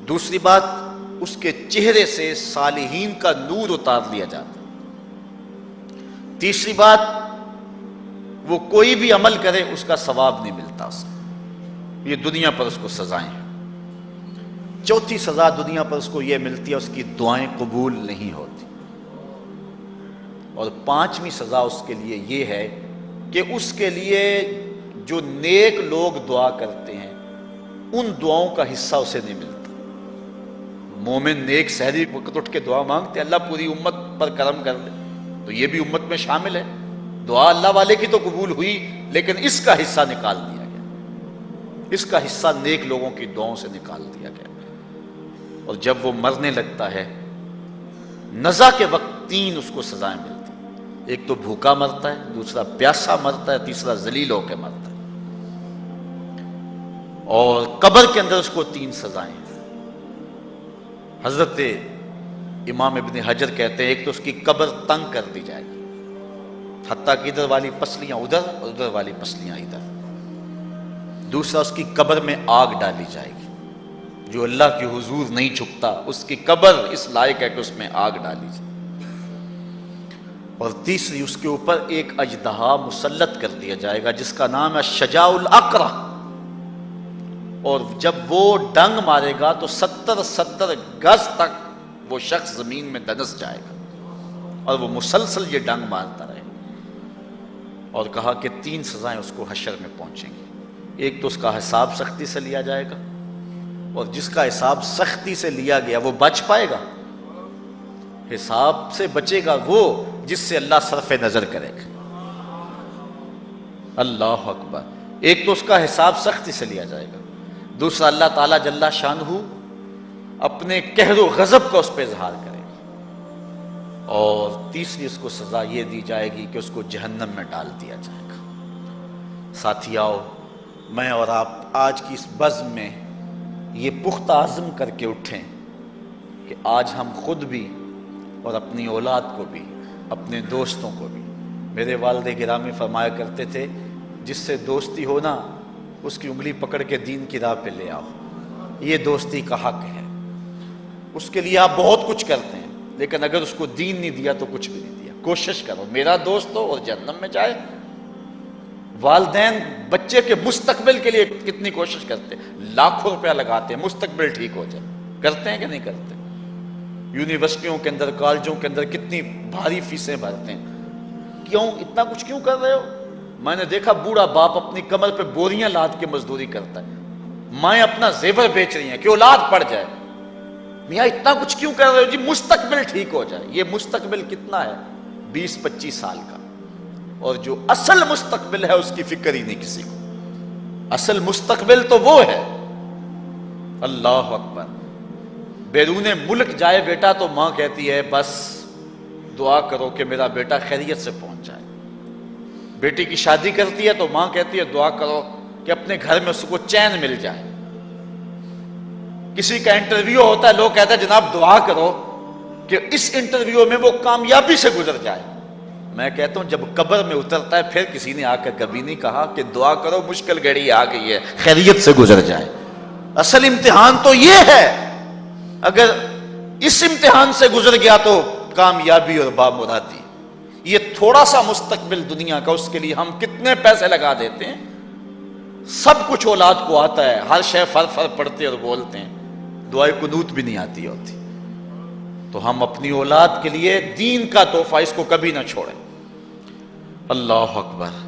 دوسری بات اس کے چہرے سے صالحین کا نور اتار لیا جاتا، تیسری بات وہ کوئی بھی عمل کرے اس کا ثواب نہیں ملتا اس کو، یہ دنیا پر اس کو سزائیں ہیں۔ چوتھی سزا دنیا پر اس کو یہ ملتی ہے اس کی دعائیں قبول نہیں ہوتی، اور 5ویں سزا اس کے لیے یہ ہے کہ اس کے لیے جو نیک لوگ دعا کرتے ہیں ان دعاؤں کا حصہ اسے نہیں ملتا۔ مومن نیک سحری وقت اٹھ کے دعا مانگتے ہیں اللہ پوری امت پر کرم کر دے، تو یہ بھی امت میں شامل ہے، دعا اللہ والے کی تو قبول ہوئی لیکن اس کا حصہ نکال دیا گیا، اس کا حصہ نیک لوگوں کی دعاؤں سے نکال دیا گیا۔ اور جب وہ مرنے لگتا ہے نزا کے وقت 3 اس کو سزائیں ملتی، ایک تو بھوکا مرتا ہے، دوسرا پیاسا مرتا ہے، تیسرا ذلیل ہو کے مرتا ہے۔ اور قبر کے اندر اس کو 3 سزائیں ہیں۔ حضرت امام ابن حجر کہتے ہیں ایک تو اس کی قبر تنگ کر دی جائے گی، حتیٰ کہ ادھر والی پسلیاں ادھر اور ادھر والی پسلیاں ادھر۔ دوسرا اس کی قبر میں آگ ڈالی جائے گی، جو اللہ کے حضور نہیں جھکتا اس کی قبر اس لائق ہے کہ اس میں آگ ڈالی جائے۔ اور تیسری اس کے اوپر ایک اژدہا مسلط کر دیا جائے گا جس کا نام ہے شجاع الاقرع، اور جب وہ ڈنگ مارے گا تو 70 گز تک وہ شخص زمین میں دنس جائے گا، اور وہ مسلسل یہ ڈنگ مارتا رہے۔ اور کہا کہ 3 سزائیں اس کو حشر میں پہنچیں گی، ایک تو اس کا حساب سختی سے لیا جائے گا، اور جس کا حساب سختی سے لیا گیا وہ بچ پائے گا، حساب سے بچے گا وہ جس سے اللہ صرف نظر کرے گا۔ اللہ اکبر۔ ایک تو اس کا حساب سختی سے لیا جائے گا، دوسرا اللہ تعالیٰ جل شانہ اپنے قہر و غضب کا اس پہ اظہار کرے گا، اور تیسری اس کو سزا یہ دی جائے گی کہ اس کو جہنم میں ڈال دیا جائے گا۔ ساتھیاؤ، میں اور آپ آج کی اس بزم میں یہ پختہ عزم کر کے اٹھیں کہ آج ہم خود بھی اور اپنی اولاد کو بھی، اپنے دوستوں کو بھی، میرے والد گرامی فرمایا کرتے تھے جس سے دوستی ہو نا اس کی انگلی پکڑ کے دین کی راہ پہ لے آؤ، یہ دوستی کا حق ہے۔ اس کے لیے آپ بہت کچھ کرتے ہیں لیکن اگر اس کو دین نہیں دیا تو کچھ بھی نہیں دیا۔ کوشش کرو میرا دوست ہو اور جہنم میں جائے۔ والدین بچے کے مستقبل کے لیے کتنی کوشش کرتے ہیں، لاکھوں روپیہ لگاتے ہیں مستقبل ٹھیک ہو جائے، کرتے ہیں کہ نہیں کرتے؟ یونیورسٹیوں کے اندر، کالجوں کے اندر کتنی بھاری فیسیں بھرتے ہیں، کیوں اتنا کچھ کیوں کر رہے ہو؟ میں نے دیکھا بوڑھا باپ اپنی کمر پہ بوریاں لاد کے مزدوری کرتا ہے، مائیں اپنا زیور بیچ رہی ہیں کہ اولاد پڑ جائے۔ میاں اتنا کچھ کیوں کر رہے ہو؟ جی مستقبل ٹھیک ہو جائے۔ یہ مستقبل کتنا ہے؟ 20-25 سال کا، اور جو اصل مستقبل ہے اس کی فکر ہی نہیں کسی کو۔ اصل مستقبل تو وہ ہے، اللہ اکبر۔ بیرون ملک جائے بیٹا تو ماں کہتی ہے بس دعا کرو کہ میرا بیٹا خیریت سے پہنچ جائے۔ بیٹی کی شادی کرتی ہے تو ماں کہتی ہے دعا کرو کہ اپنے گھر میں اس کو چین مل جائے۔ کسی کا انٹرویو ہوتا ہے، لوگ کہتے ہیں جناب دعا کرو کہ اس انٹرویو میں وہ کامیابی سے گزر جائے۔ میں کہتا ہوں جب قبر میں اترتا ہے پھر کسی نے آ کر کبھی نہیں کہا کہ دعا کرو مشکل گھڑی آ گئی ہے خیریت سے گزر جائے۔ اصل امتحان تو یہ ہے، اگر اس امتحان سے گزر گیا تو کامیابی اور بامرادی۔ یہ تھوڑا سا مستقبل دنیا کا، اس کے لیے ہم کتنے پیسے لگا دیتے ہیں۔ سب کچھ اولاد کو آتا ہے، ہر شے فر فر پڑھتے اور بولتے ہیں، دعائے قنوت بھی نہیں آتی ہوتی. تو ہم اپنی اولاد کے لیے دین کا تحفہ اس کو کبھی نہ چھوڑیں. اللہ اکبر.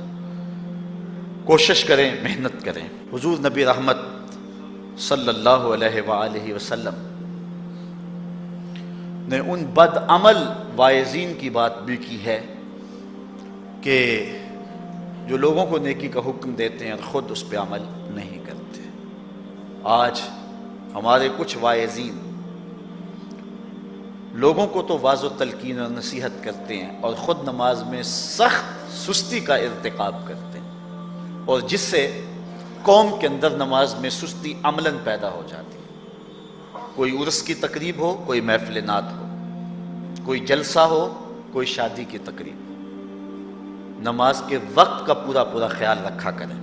کوشش کریں، محنت کریں. حضور نبی رحمت صلی اللہ علیہ وآلہ وسلم نے ان بد عمل واعظین کی بات بھی کی ہے کہ جو لوگوں کو نیکی کا حکم دیتے ہیں اور خود اس پہ عمل نہیں کرتے. آج ہمارے کچھ واعظین لوگوں کو تو واضح تلقین اور نصیحت کرتے ہیں اور خود نماز میں سخت سستی کا ارتکاب کرتے ہیں، اور جس سے قوم کے اندر نماز میں سستی عملاً پیدا ہو جاتی ہے. کوئی عرس کی تقریب ہو، کوئی محفل نعت ہو، کوئی جلسہ ہو، کوئی شادی کی تقریب ہو، نماز کے وقت کا پورا پورا خیال رکھا کریں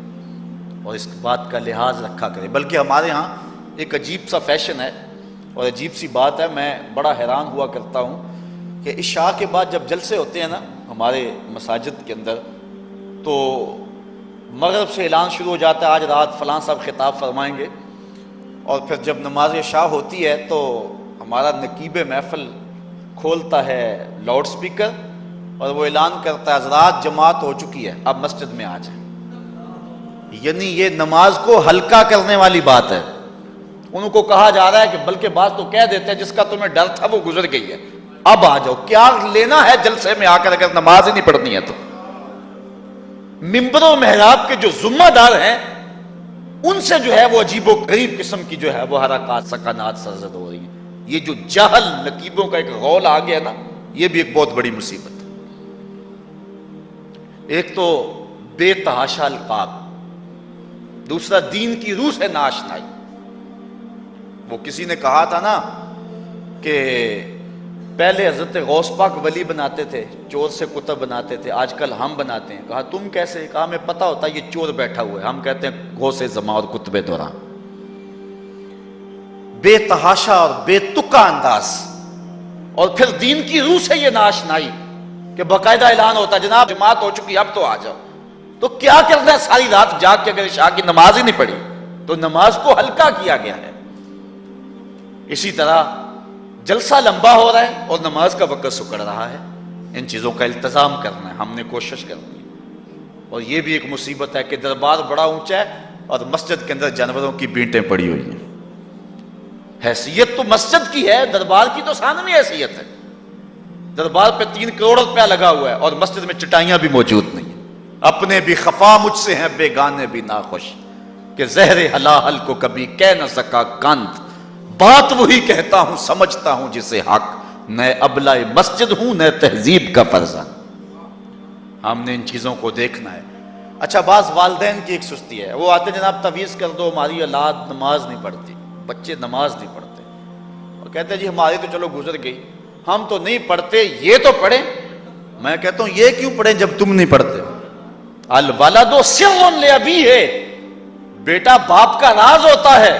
اور اس بات کا لحاظ رکھا کریں. بلکہ ہمارے ہاں ایک عجیب سا فیشن ہے اور عجیب سی بات ہے، میں بڑا حیران ہوا کرتا ہوں کہ عشاء کے بعد جب جلسے ہوتے ہیں نا ہمارے مساجد کے اندر، تو مغرب سے اعلان شروع ہو جاتا ہے آج رات فلاں صاحب خطاب فرمائیں گے، اور پھر جب نماز عشاء ہوتی ہے تو ہمارا نقیب محفل کھولتا ہے لاؤڈ سپیکر اور وہ اعلان کرتا ہے حضرات جماعت ہو چکی ہے، اب مسجد میں آ جائیں. یعنی یہ نماز کو ہلکا کرنے والی بات ہے. ان کو کہا جا رہا ہے کہ بلکہ بعض تو کہہ دیتے ہیں جس کا تمہیں ڈر تھا وہ گزر گئی ہے، اب آ جاؤ. کیا لینا ہے جلسے میں آ کر اگر نماز ہی نہیں پڑھنی ہے تو؟ ممبر و محراب کے جو ذمہ دار ہیں ان سے جو ہے وہ عجیب و غریب قسم کی جو ہے وہ حرکات سکنات سرزد ہو رہی ہیں. یہ جو جہل نقیبوں کا ایک غول آ گیا نا، یہ بھی ایک بہت بڑی مصیبت ہے. ایک تو بے تحاشا القاب، دوسرا دین کی روح سے ناشنائی. وہ کسی نے کہا تھا نا کہ پہلے حضرت غوث پاک ولی بناتے تھے، چور سے کتب بناتے تھے، آج کل ہم بناتے ہیں. کہا تم کیسے؟ کہا ہمیں پتہ ہوتا ہے یہ چور بیٹھا ہوا ہے، ہم کہتے ہیں غوث زماں اور کتب دوران. بے تحاشا اور بے تکا انداز. اور پھر دین کی روح سے یہ ناشنائی کہ باقاعدہ اعلان ہوتا ہے جناب جماعت ہو چکی اب تو آ جاؤ. تو کیا کرنا ہے ساری رات جاگ کے اگر عشاء کی نماز ہی نہیں پڑھی تو نماز کو ہلکا کیا گیا ہے. اسی طرح جلسہ لمبا ہو رہا ہے اور نماز کا وقت سکڑ رہا ہے. ان چیزوں کا التزام کرنا ہے، ہم نے کوشش کرنی ہے. اور یہ بھی ایک مصیبت ہے کہ دربار بڑا اونچا ہے اور مسجد کے اندر جانوروں کی بینٹیں پڑی ہوئی ہیں. حیثیت تو مسجد کی ہے، دربار کی تو ثانوی حیثیت ہے. دربار پہ 3 کروڑ روپیہ لگا ہوا ہے اور مسجد میں چٹائیاں بھی موجود نہیں ہیں. اپنے بھی خفا مجھ سے ہیں بیگانے بھی ناخوش، کہ زہر حلاحل کو کبھی کہہ نہ سکا کند. بات وہی کہتا ہوں سمجھتا ہوں جسے حق، نئے ابلہ مسجد ہوں نئے تہذیب کا فرزند. ہم نے ان چیزوں کو دیکھنا ہے. اچھا بعض والدین کی ایک سستی ہے، وہ آتے جناب تعویذ کر دو ہماری اولاد نماز نہیں پڑھتی، بچے نماز نہیں پڑھتے، اور کہتے ہیں جی ہماری تو چلو گزر گئی، ہم تو نہیں پڑھتے یہ تو پڑھیں. میں کہتا ہوں یہ کیوں پڑھیں جب تم نہیں پڑھتے؟ الولد سر لابیہ، بیٹا باپ کا راز ہوتا ہے.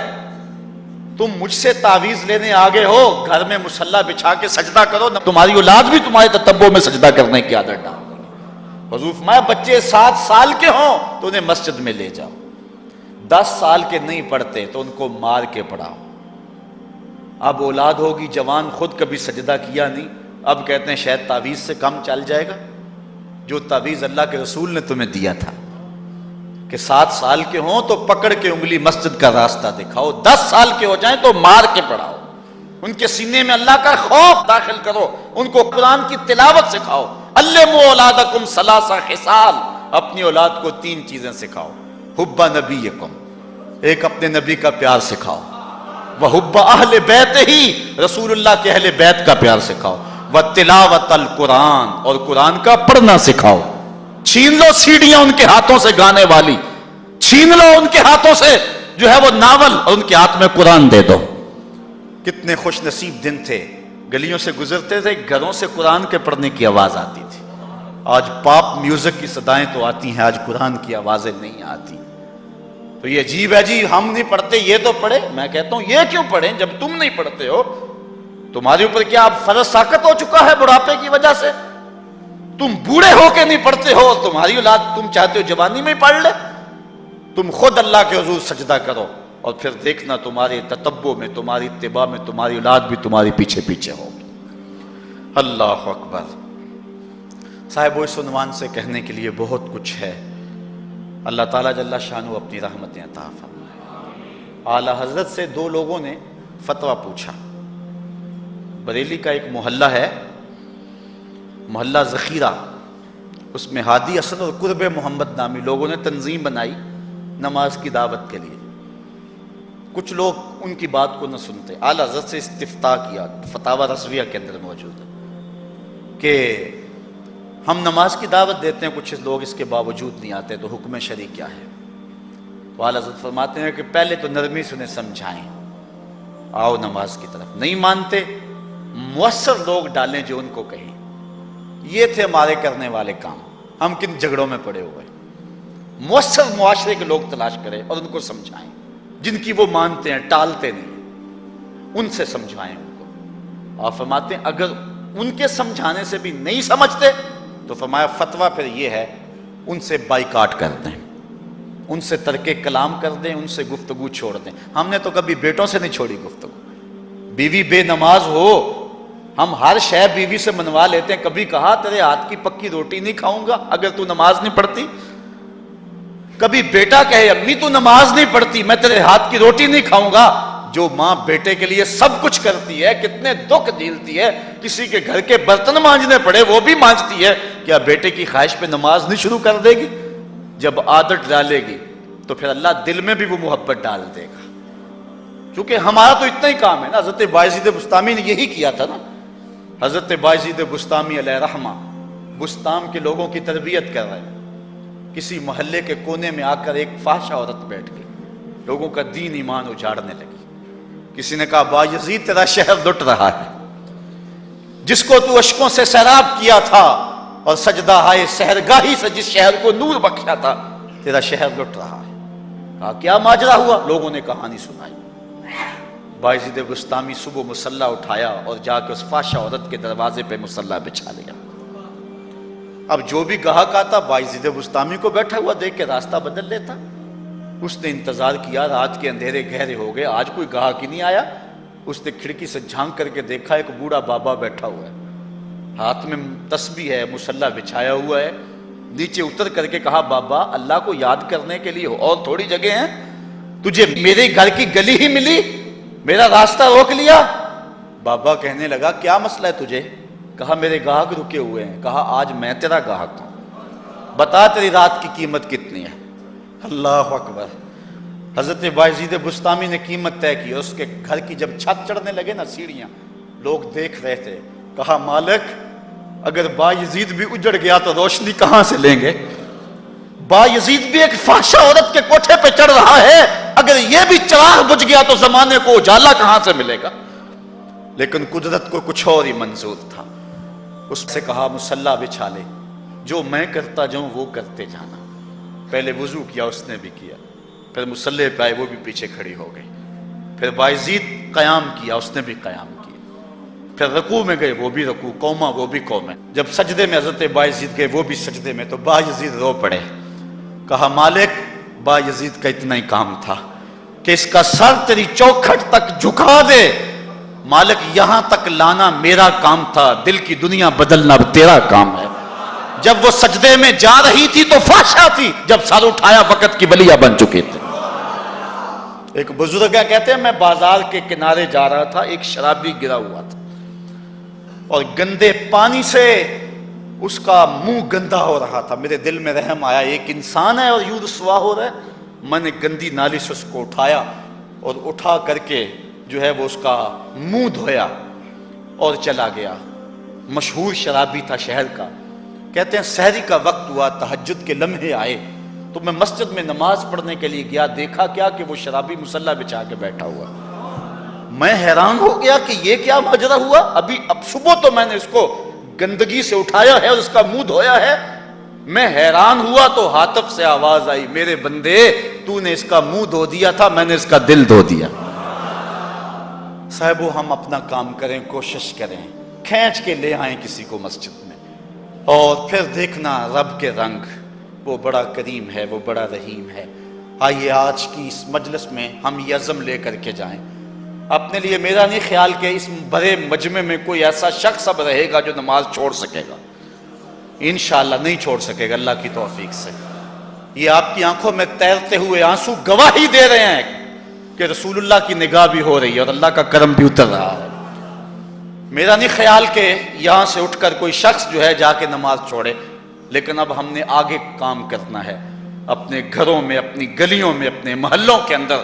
تم مجھ سے تعویذ لینے آگے ہو، گھر میں مصلی بچھا کے سجدہ کرو، تمہاری اولاد بھی تمہارے تتبع میں سجدہ کرنے کی عادت ڈال. حضور فرمایا بچے 7 سال کے ہوں تو انہیں مسجد میں لے جاؤ، 10 سال کے نہیں پڑھتے تو ان کو مار کے پڑھاؤ. اب اولاد ہوگی جوان، خود کبھی سجدہ کیا نہیں، اب کہتے ہیں شاید تعویذ سے کم چل جائے گا. جو تعویذ اللہ کے رسول نے تمہیں دیا تھا کہ 7 سال کے ہوں تو پکڑ کے انگلی مسجد کا راستہ دکھاؤ، 10 سال کے ہو جائیں تو مار کے پڑھاؤ، ان کے سینے میں اللہ کا خوف داخل کرو، ان کو قرآن کی تلاوت سکھاؤ. علموا اولادکم 3 خصال، اپنی اولاد کو 3 چیزیں سکھاؤ. حب نبیکم، ایک اپنے نبی کا پیار سکھاؤ، وحب اہل بیت ہی، رسول اللہ کے اہل بیت کا پیار سکھاؤ، وتلاوت القرآن، اور قرآن کا پڑھنا سکھاؤ. چھین لو سیڑیاں ان کے ہاتھوں سے گانے والی، چھین لو ان کے ہاتھوں سے جو ہے وہ ناول، اور ان کے ہاتھ میں قرآن دے دو. کتنے خوش نصیب دن تھے، گلیوں سے گزرتے تھے، گھروں سے قرآن کے پڑھنے کی آواز آتی تھی. آج پاپ میوزک کی صدائیں تو آتی ہیں، آج قرآن کی آوازیں نہیں آتی. تو یہ عجیب ہے جی ہم نہیں پڑھتے یہ تو پڑھے. میں کہتا ہوں یہ کیوں پڑھیں جب تم نہیں پڑھتے ہو؟ تمہارے اوپر کیا اب فرض ساقط ہو چکا ہے بڑھاپے کی وجہ سے؟ تم بوڑھے ہو کے نہیں پڑھتے ہو، تمہاری اولاد تم چاہتے ہو جوانی میں ہی پڑھ لے. تم خود اللہ کے حضور سجدہ کرو، اور پھر دیکھنا تمہارے تتبع میں، تمہاری اتباع میں تمہاری اولاد بھی تمہاری پیچھے پیچھے ہوگی۔ اللہ اکبر۔ صاحب اس عنوان سے کہنے کے لیے بہت کچھ ہے۔ اللہ تعالیٰ جل شانہ اپنی رحمتیں عطا فرمائے۔ اعلیٰ حضرت سے دو لوگوں نے فتویٰ پوچھا۔ بریلی کا ایک محلہ ہے، محلہ ذخیرہ، اس میں ہادی حسن اور قرب محمد نامی لوگوں نے تنظیم بنائی نماز کی دعوت کے لیے۔ کچھ لوگ ان کی بات کو نہ سنتے۔ اعلیٰ حضرت سے استفتاء کیا، فتاوی رضویہ کے اندر موجود ہے کہ ہم نماز کی دعوت دیتے ہیں، کچھ لوگ اس کے باوجود نہیں آتے، تو حکم شرعی کیا ہے؟ اعلیٰ حضرت فرماتے ہیں کہ پہلے تو نرمی سے انہیں سمجھائیں، آؤ نماز کی طرف۔ نہیں مانتے، مؤثر لوگ ڈالیں جو ان کو کہیں۔ یہ تھے ہمارے کرنے والے کام۔ ہم کن جھگڑوں میں پڑے ہوئے؟ مؤثر معاشرے کے لوگ تلاش کریں اور ان کو سمجھائیں، جن کی وہ مانتے ہیں، ٹالتے نہیں، ان سے سمجھائیں ان کو۔ آپ فرماتے ہیں اگر ان کے سمجھانے سے بھی نہیں سمجھتے تو فرمایا فتویٰ پھر یہ ہے ان سے بائیکاٹ کر دیں، ان سے ترک کلام کر دیں، ان سے گفتگو چھوڑ دیں۔ ہم نے تو کبھی بیٹوں سے نہیں چھوڑی گفتگو۔ بیوی بے نماز ہو، ہم ہر شے بیوی سے منوا لیتے ہیں۔ کبھی کہا تیرے ہاتھ کی پکی روٹی نہیں کھاؤں گا اگر تو نماز نہیں پڑھتی؟ کبھی بیٹا کہے امی تو نماز نہیں پڑھتی، میں تیرے ہاتھ کی روٹی نہیں کھاؤں گا؟ جو ماں بیٹے کے لیے سب کچھ کرتی ہے، کتنے دکھ جھیلتی ہے، کسی کے گھر کے برتن مانجنے پڑے وہ بھی مانجتی ہے، کیا بیٹے کی خواہش پہ نماز نہیں شروع کر دے گی؟ جب عادت ڈالے گی تو پھر اللہ دل میں بھی وہ محبت ڈال دے گا۔ کیونکہ ہمارا تو اتنا ہی کام ہے نا۔ حضرت بایزید بسطامی نے یہی کیا تھا نا۔ حضرت بایزید بسطامی علیہ رحمہ بسطام کے لوگوں کی تربیت کر رہے ہیں۔ کسی محلے کے کونے میں آ کر ایک فاحشہ عورت بیٹھ گئی، لوگوں کا دین ایمان اجاڑنے لگی۔ کسی نے کہا بایزید تیرا شہر لٹ رہا ہے، جس کو تو اشکوں سے سیراب کیا تھا اور سجدہ ہائے سحرگاہی سے جس شہر کو نور بخشا تھا، تیرا شہر لٹ رہا ہے۔ کہا کیا ماجرا ہوا؟ لوگوں نے کہانی سنائی۔ بایزید بسطامی صبح مصلی اٹھایا اور جا کے اس فاحشہ عورت کے دروازے پہ مصلی بچھا لیا۔ اب جو بھی گاہک آتا بایزید بسطامی کو بیٹھا ہوا دیکھ کے راستہ بدل لیتا۔ اس نے انتظار کیا، رات کے اندھیرے گہرے ہو گئے، آج کوئی گاہک ہی نہیں آیا۔ اس نے کھڑکی سے جھانک کر کے دیکھا ایک بوڑھا بابا بیٹھا ہوا ہے، ہاتھ میں تسبیح ہے، مصلی بچھایا ہوا ہے۔ نیچے اتر کر کے کہا بابا اللہ کو یاد کرنے کے لیے اور تھوڑی جگہ ہیں، تجھے میرے گھر کی گلی ہی ملی، میرا راستہ روک لیا۔ بابا کہنے لگا کیا مسئلہ ہے تجھے؟ کہا میرے گاہک رکے ہوئے ہیں۔ کہا آج میں تیرا گاہک ہوں، بتا تیری رات کی قیمت کتنی ہے؟ اللہ اکبر۔ حضرت بایزید بسطامی نے قیمت طے کی، اس کے گھر کی جب چھت چڑھنے لگے نا سیڑھیاں، لوگ دیکھ رہے تھے۔ کہا مالک اگر بایزید بھی اجڑ گیا تو روشنی کہاں سے لیں گے؟ بایزید بھی ایک فحشہ عورت کے کوٹھے پہ چڑھ رہا ہے، اگر یہ بھی چراغ بجھ گیا تو زمانے کو اجالا کہاں سے ملے گا؟ لیکن قدرت کو کچھ اور ہی منظور تھا۔ اس سے کہا مصلی بچھا لے، جو میں کرتا جاؤں وہ کرتے جانا۔ پہلے وضو کیا، اس نے بھی کیا، پھر مصلی پہ آئے، وہ بھی پیچھے کھڑی ہو گئی۔ پھر بایزید قیام کیا، اس نے بھی قیام کیا۔ پھر رکوع میں گئے، وہ بھی رکوع، قوما وہ بھی قومیں۔ جب سجدے میں حضرت بایزید گئے، وہ بھی سجدے میں، تو بایزید رو پڑے۔ کہا مالک بایزید کا اتنا ہی کام تھا کہ اس کا سر تیری چوکھٹ تک جھکا دے، مالک یہاں تک لانا میرا کام تھا، دل کی دنیا بدلنا اب تیرا کام ہے۔ جب وہ سجدے میں جا رہی تھی تو فحشہ تھی، جب سر اٹھایا وقت کی ولیہ بن چکے تھے۔ ایک بزرگ کہتے ہیں میں بازار کے کنارے جا رہا تھا، ایک شرابی گرا ہوا تھا اور گندے پانی سے اس کا منہ گندا ہو رہا تھا۔ میرے دل میں رحم آیا، ایک انسان ہے اور یوں رسوا ہو رہا ہے۔ میں نے گندی نالی سے اس کو اٹھایا اور اٹھا کر کے جو ہے وہ اس کا منہ دھویا اور چلا گیا۔ مشہور شرابی تھا شہر کا۔ کہتے ہیں سحری کا وقت ہوا، تہجد کے لمحے آئے تو میں مسجد میں نماز پڑھنے کے لیے گیا، دیکھا کیا کہ وہ شرابی مصلی بچھا کے بیٹھا ہوا۔ میں حیران ہو گیا کہ یہ کیا ماجرا ہوا۔ اب صبح تو میں نے اس کو گندگی سے اٹھایا ہے اور اس کا منہ دھویا ہے۔ میں حیران ہوا تو ہاتف سے آواز آئی میرے بندے تو نے اس کا منہ دھو دیا تھا، میں نے اس کا دل دھو دیا۔ صاحبو ہم اپنا کام کریں، کوشش کریں، کھینچ کے لے آئیں کسی کو مسجد میں، اور پھر دیکھنا رب کے رنگ، وہ بڑا کریم ہے، وہ بڑا رحیم ہے۔ آئیے آج کی اس مجلس میں ہم یہ عزم لے کر کے جائیں. اپنے لیے میرا نہیں خیال کہ اس بڑے مجمع میں کوئی ایسا شخص اب رہے گا جو نماز چھوڑ سکے گا. انشاءاللہ نہیں چھوڑ سکے گا اللہ کی توفیق سے. یہ آپ کی آنکھوں میں تیرتے ہوئے آنسو گواہی دے رہے ہیں کہ رسول اللہ کی نگاہ بھی ہو رہی ہے اور اللہ کا کرم بھی اتر رہا ہے. میرا نہیں خیال کہ یہاں سے اٹھ کر کوئی شخص جو ہے جا کے نماز چھوڑے، لیکن اب ہم نے آگے کام کرنا ہے. اپنے گھروں میں، اپنی گلیوں میں، اپنے محلوں کے اندر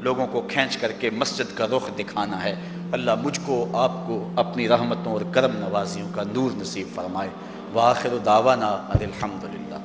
لوگوں کو کھینچ کر کے مسجد کا رخ دکھانا ہے. اللہ مجھ کو آپ کو اپنی رحمتوں اور کرم نوازیوں کا نور نصیب فرمائے. وآخر دعوانا ان الحمدللہ.